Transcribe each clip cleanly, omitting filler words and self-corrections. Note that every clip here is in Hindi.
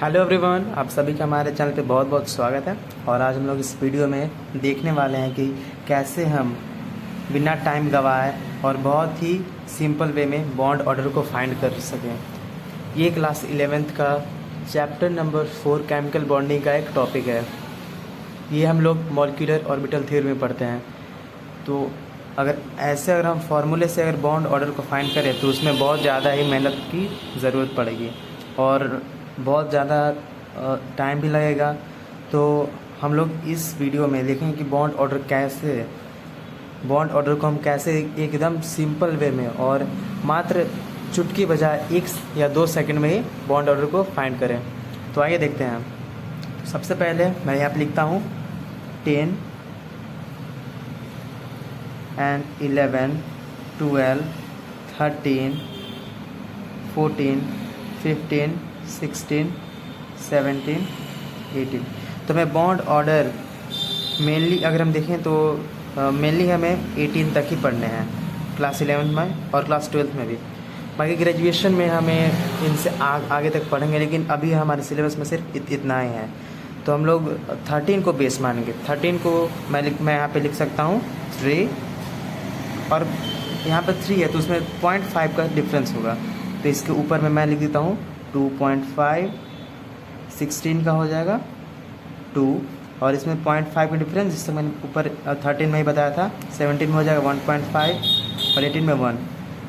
हेलो एवरीवन, आप सभी का हमारे चैनल पे बहुत बहुत स्वागत है। और आज हम लोग इस वीडियो में देखने वाले हैं कि कैसे हम बिना टाइम गवाए और बहुत ही सिंपल वे में बॉन्ड ऑर्डर को फाइंड कर सकें। ये क्लास 11th का चैप्टर नंबर 4 केमिकल बॉन्डिंग का एक टॉपिक है। ये हम लोग मॉलिक्यूलर ऑर्बिटल थ्योरी में पढ़ते हैं। तो अगर हम फार्मूले से अगर बॉन्ड ऑर्डर को फाइंड करें तो उसमें बहुत ज़्यादा ही मेहनत की ज़रूरत पड़ेगी और बहुत ज़्यादा टाइम भी लगेगा। तो हम लोग इस वीडियो में देखेंगे कि बॉन्ड ऑर्डर को हम कैसे एकदम सिंपल वे में और मात्र चुटकी बजाय 1 या 2 सेकंड में ही बॉन्ड ऑर्डर को फाइंड करें। तो आइए देखते हैं। सबसे पहले मैं यहाँ पे लिखता हूँ 10 and 11, 12, 13, 14, 15, 16, 17, 18। तो मैं बॉन्ड ऑर्डर मेनली अगर हम देखें तो मेनली हमें 18 तक ही पढ़ने हैं क्लास 11 में और क्लास 12 में भी। बाकी ग्रेजुएशन में हमें इनसे आगे तक पढ़ेंगे, लेकिन अभी हमारे सिलेबस में सिर्फ इतना ही है। तो हम लोग 13 को बेस मानेंगे। 13 को मैं यहाँ पे लिख सकता हूँ 3 और यहाँ पर 3 है तो उसमें 0.5 का डिफरेंस होगा। तो इसके ऊपर में मैं लिख देता हूँ 2.5, 16 का हो जाएगा 2 और इसमें 0.5 का डिफरेंस, जिससे मैंने ऊपर 13 में ही बताया था 17 में हो जाएगा 1.5 और 18 में 1।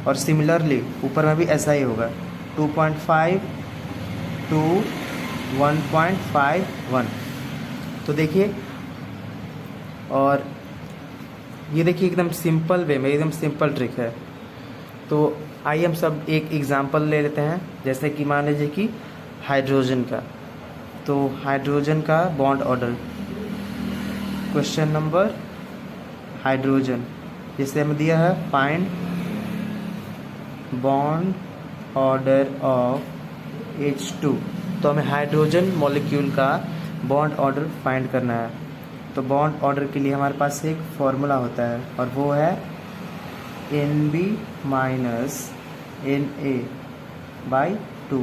और सिमिलरली ऊपर में भी ऐसा ही होगा 2.5 टू 1.51। तो देखिए, और ये देखिए एकदम सिंपल वे में, एकदम सिंपल ट्रिक है। तो आइए हम सब एक एग्जांपल ले लेते हैं। जैसे कि मान लीजिए कि हाइड्रोजन का, तो हाइड्रोजन का bond order, question number hydrogen, जैसे हमें दिया है find bond order of H2। तो हमें हाइड्रोजन मॉलिक्यूल का बॉन्ड ऑर्डर फाइंड करना है। तो बॉन्ड ऑर्डर के लिए हमारे पास एक फॉर्मूला होता है और वो है NB minus Na/2।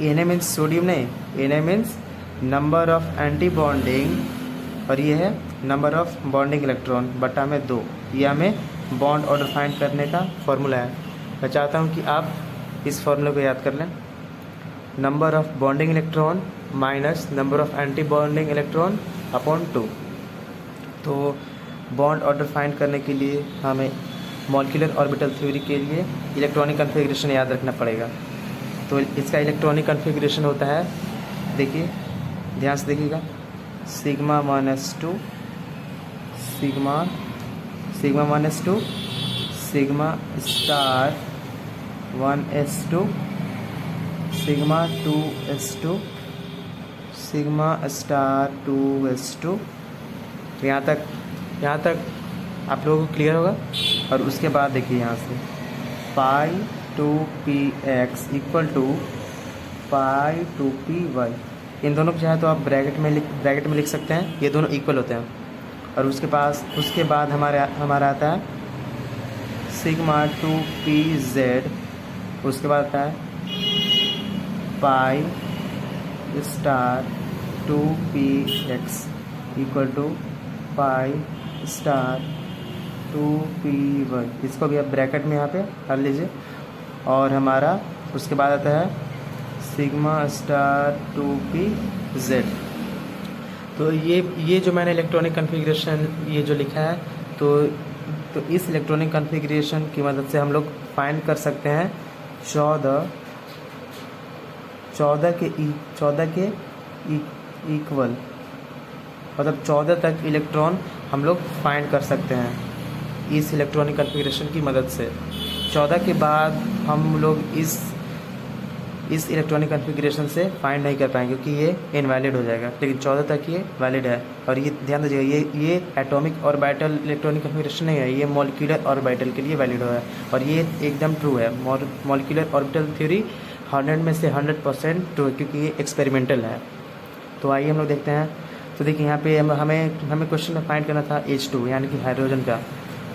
Na means sodium नहीं, Na means number of anti bonding और ये है नंबर ऑफ बॉन्डिंग इलेक्ट्रॉन बटा में 2। ये हमें बॉन्ड ऑर्डर फाइंड करने का फॉर्मूला है। मैं चाहता हूँ कि आप इस फॉर्मूले को याद कर लें। Number of bonding electron minus number of anti bonding electron upon 2। तो बॉन्ड ऑर्डर फाइंड करने के लिए हमें मॉलिक्यूलर ऑर्बिटल थ्योरी के लिए इलेक्ट्रॉनिक कन्फिग्रेशन याद रखना पड़ेगा। तो इसका इलेक्ट्रॉनिक कन्फिग्रेशन होता है, देखिए ध्यान से देखिएगा, sigma minus 2 sigma star 1s2 sigma 2s2 sigma star 2s2। यहाँ तक आप लोगों को क्लियर होगा। और उसके बाद देखिए यहाँ से पाई 2px equal to pi 2py। इन दोनों को चाहे तो आप ब्रैकेट में लिख सकते हैं, ये दोनों इक्वल होते हैं। और उसके बाद हमारा आता है सिग्मा 2pz। उसके बाद आता है pi star 2px equal to pi star 2py। इसको भी आप ब्रैकेट में यहाँ पे कर लीजिए। और हमारा उसके बाद आता है सिग्मा स्टार 2pz। तो ये जो मैंने इलेक्ट्रॉनिक कन्फिग्रेशन ये जो लिखा है, तो इस इलेक्ट्रॉनिक कन्फिग्रेशन की मदद से हम लोग फाइंड कर सकते हैं 14 के इक्वल, मतलब 14 तक इलेक्ट्रॉन हम लोग फाइंड कर सकते हैं इस इलेक्ट्रॉनिक कन्फिग्रेशन की मदद से। 14 के बाद हम लोग इस इलेक्ट्रॉनिक कन्फिग्रेशन से फाइंड नहीं कर पाएंगे क्योंकि ये इनवैलिड हो जाएगा, लेकिन 14 तक ये वैलिड है। और ये ध्यान दीजिएगा, ये एटॉमिक ऑर्बिटल इलेक्ट्रॉनिक कन्फिग्रेशन नहीं है, ये मॉलिक्यूलर ऑर्बिटल के लिए वैलिड है। और ये एकदम ट्रू है। मॉलिक्यूलर ऑर्बिटल थ्योरी 100 में से 100% ट्रू है क्योंकि ये एक्सपेरिमेंटल है। तो आइए हम लोग देखते हैं। तो देखिए यहाँ पे हमें क्वेश्चन में फाइंड करना था H2 यानी कि हाइड्रोजन का।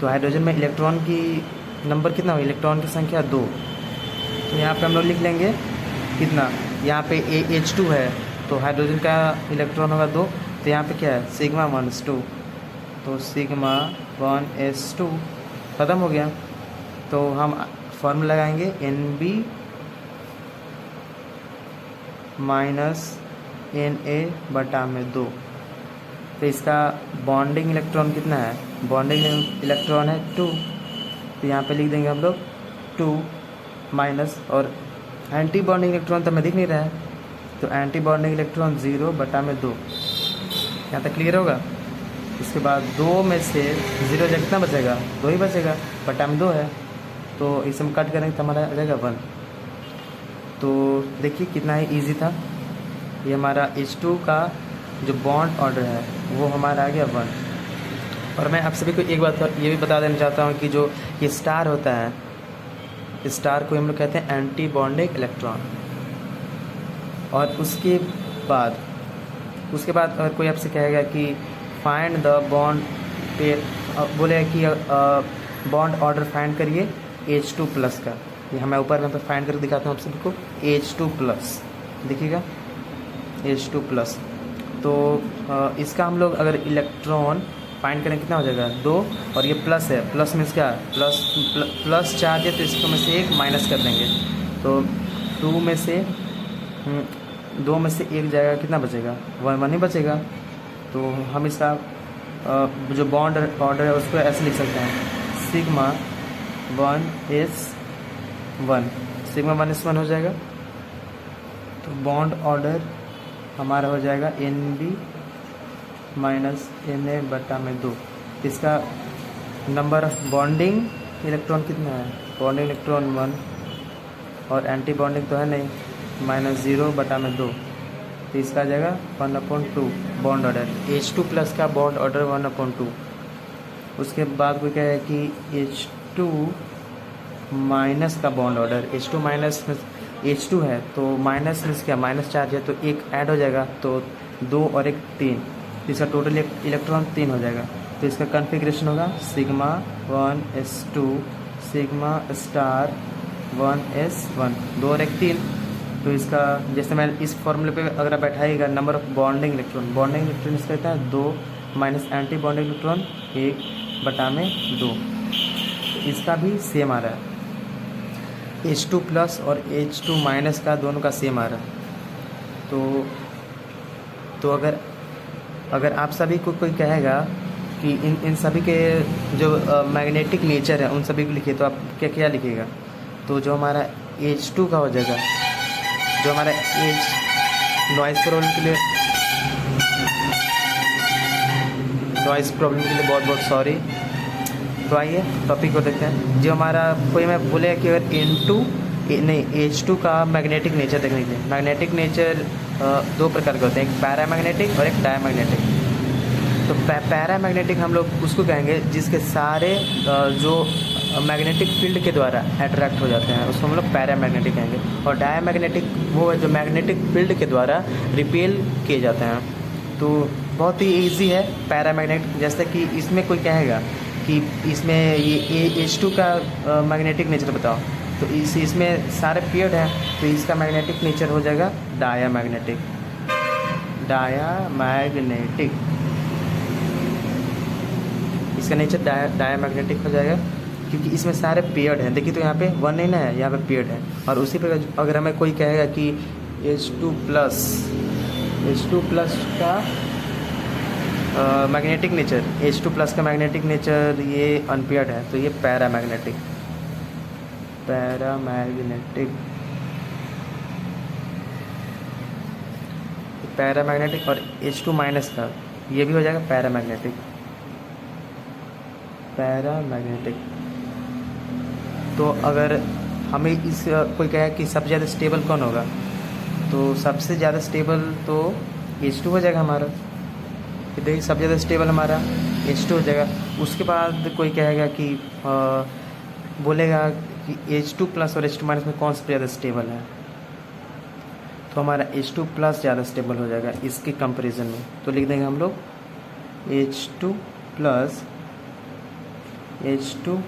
तो हाइड्रोजन में इलेक्ट्रॉन की नंबर कितना हो, इलेक्ट्रॉन की संख्या 2। तो यहाँ पे हम लोग लिख लेंगे कितना, यहाँ पे H2 है तो हाइड्रोजन का इलेक्ट्रॉन होगा 2, तो यहाँ पे क्या है सिग्मा 1s2, तो सिग्मा 1s2 ख़त्म हो गया। तो हम फॉर्मूला लगाएंगे Nb माइनस Na/2। तो इसका बॉन्डिंग इलेक्ट्रॉन कितना है, बॉन्डिंग इलेक्ट्रॉन है 2, तो यहाँ पे लिख देंगे हम लोग 2 माइनस, और एंटी बॉन्डिंग इलेक्ट्रॉन तो हमें दिख नहीं रहा है, तो एंटी बॉन्डिंग इलेक्ट्रॉन 0/2। यहाँ तक क्लियर होगा। इसके बाद 2 में से 0 जगह कितना बचेगा, 2 ही बचेगा, बटा में 2 है, तो इसे हम कट करेंगे तो हमारा आ जाएगा 1। तो देखिए कितना ही ईजी था। ये हमारा H2 का जो बॉन्ड ऑर्डर है वो हमारा आ गया 1। और मैं आप सभी को एक बात ये भी बता देना चाहता हूँ कि जो ये स्टार होता है, इस स्टार को हम लोग कहते हैं एंटी बॉन्डिंग इलेक्ट्रॉन। और उसके बाद अगर कोई आपसे कहेगा कि फाइंड द बॉन्ड पे, बोलेगा कि बॉन्ड ऑर्डर फाइंड करिए H2+ का, ये मैं ऊपर में फाइंड करके दिखाता हूँ आप सभी को। H2+, देखिएगा H2+। तो इसका हम लोग अगर इलेक्ट्रॉन फाइंड करें कितना हो जाएगा 2, और ये प्लस है, प्लस मीन्स क्या, प्लस चार्ज है, तो इसको में से 1 माइनस कर देंगे, तो 2 में से 1 जाएगा, कितना बचेगा 1 ही बचेगा। तो हम इसका जो बॉन्ड ऑर्डर है उसको ऐसे लिख सकते हैं, सिग्मा 1s1, सिग्मा 1s1 हो जाएगा। तो बॉन्ड ऑर्डर हमारा हो जाएगा Nb माइनस Na/2। इसका नंबर ऑफ बॉन्डिंग इलेक्ट्रॉन कितना है, बॉन्डिंग इलेक्ट्रॉन 1, और एंटी बॉन्डिंग तो है नहीं, -0/2, तो इसका आ जाएगा 1/2 बॉन्ड ऑर्डर। H2+ का बॉन्ड ऑर्डर 1/2। उसके बाद कोई कहे कि H2- का बॉन्ड ऑर्डर, H2- H2 है तो माइनस मीन्स क्या, माइनस चार्ज है, तो 1 ऐड हो जाएगा, तो 2 और 1 3, तो इसका टोटल इलेक्ट्रॉन 3 हो जाएगा। तो इसका कॉन्फ़िगरेशन होगा sigma 1s2 sigma star 1s1, 2 और 1 3। तो इसका जैसे मैं इस फॉर्मूले पे अगर आप बैठाइएगा नंबर ऑफ बॉन्डिंग इलेक्ट्रॉन इसका कहता है 2 माइनस एंटी बॉन्डिंग इलेक्ट्रॉन 1/2। इसका भी सेम आ रहा है, H2+ और H2- का दोनों का सेम आ रहा है। तो अगर आप सभी को कोई कहेगा कि इन सभी के जो मैग्नेटिक नेचर है उन सभी को लिखिए, तो आप क्या लिखिएगा, तो जो हमारा H2 का हो जाएगा, जो हमारा नॉइज़ प्रॉब्लम के लिए बहुत बहुत सॉरी। तो आइए टॉपिक को देखते हैं। जो हमारा कोई मैं बोले कि अगर H2 का मैग्नेटिक नेचर देखने के लिए, मैग्नेटिक नेचर 2 प्रकार के होते हैं, एक पैरामैग्नेटिक और एक डायमैग्नेटिक। तो पैरामैग्नेटिक हम लोग उसको कहेंगे जिसके सारे जो मैग्नेटिक फील्ड के द्वारा अट्रैक्ट हो जाते हैं, उसको हम लोग पैरामैग्नेटिक कहेंगे। और डायमैग्नेटिक वो है जो मैग्नेटिक फील्ड के द्वारा रिपेल किए जाते हैं। तो बहुत ही ईजी है पैरामैग्नेटिक। जैसे कि इसमें कोई कहेगा कि इसमें ये H2 का मैग्नेटिक नेचर बताओ, तो इसमें सारे पेयर्ड हैं, तो इसका मैग्नेटिक नेचर हो जाएगा डायामैग्नेटिक। इसका नेचर डायामैग्नेटिक हो जाएगा क्योंकि इसमें सारे पेयर्ड हैं। देखिए तो यहाँ पे 1 नहीं ना है, यहाँ पे पेयर्ड है। और उसी पर अगर हमें कोई कहेगा कि H2+ का मैग्नेटिक नेचर, H2+ का मैग्नेटिक नेचर ये अनपेयर्ड है, तो ये पैरामैग्नेटिक और H2- का ये भी हो जाएगा पैरामैग्नेटिक। तो अगर हमें इस कोई कहे कि सबसे ज़्यादा स्टेबल कौन होगा, तो सबसे ज़्यादा स्टेबल तो H2 हो जाएगा हमारा। देखिए सबसे ज़्यादा स्टेबल हमारा H2 हो जाएगा। उसके बाद कोई कहेगा कि बोलेगा कि H2+ और H2- में कौन सा ज़्यादा स्टेबल है, तो हमारा H2+ ज़्यादा स्टेबल हो जाएगा इसके कंपैरिजन में। तो लिख देंगे हम लोग H2+ H2-।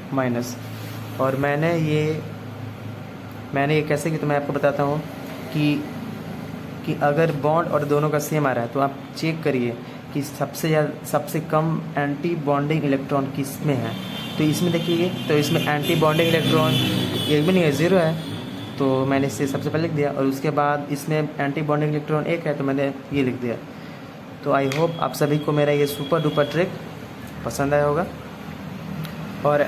और मैंने ये कैसे कि तो मैं आपको बताता हूँ कि कि अगर बॉन्ड और दोनों का सेम आ रहा है तो आप चेक करिए कि सबसे कम एंटी बॉन्डिंग इलेक्ट्रॉन किस में है। तो इसमें देखिए, तो इसमें एंटी बॉन्डिंग इलेक्ट्रॉन एक भी नहीं है, 0 है, तो मैंने इसे सबसे पहले लिख दिया। और उसके बाद इसमें एंटी बॉन्डिंग इलेक्ट्रॉन 1 है, तो मैंने ये लिख दिया। तो आई होप आप सभी को मेरा ये सुपर डुपर ट्रिक पसंद आया होगा। और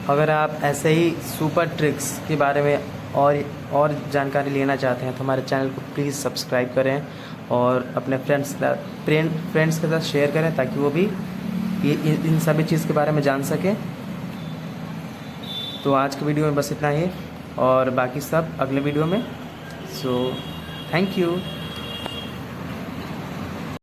अगर आप ऐसे ही सुपर ट्रिक्स के बारे में और जानकारी लेना चाहते हैं तो हमारे चैनल को प्लीज़ सब्सक्राइब करें और अपने फ्रेंड्स के साथ शेयर करें, ताकि वो भी इन सभी चीज़ के बारे में जान सकें। तो आज के वीडियो में बस इतना ही, और बाकी सब अगले वीडियो में। So thank you.